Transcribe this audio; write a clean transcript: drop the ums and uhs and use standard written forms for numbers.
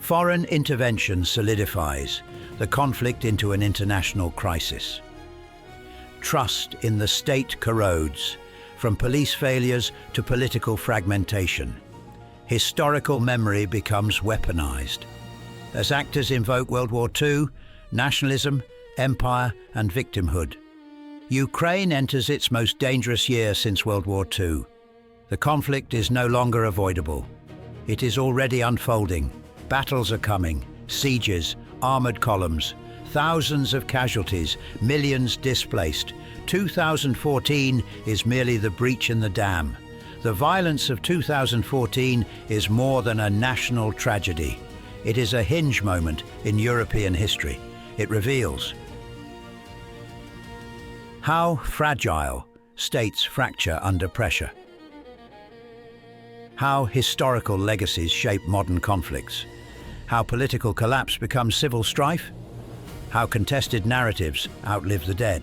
Foreign intervention solidifies the conflict into an international crisis. Trust in the state corrodes, from police failures to political fragmentation. Historical memory becomes weaponized. As actors invoke World War II, nationalism, empire, and victimhood. Ukraine enters its most dangerous year since World War II. The conflict is no longer avoidable. It is already unfolding. Battles are coming, sieges, armored columns, thousands of casualties, millions displaced. 2014 is merely the breach in the dam. The violence of 2014 is more than a national tragedy. It is a hinge moment in European history. It reveals how fragile states fracture under pressure, how historical legacies shape modern conflicts, how political collapse becomes civil strife, how contested narratives outlive the dead.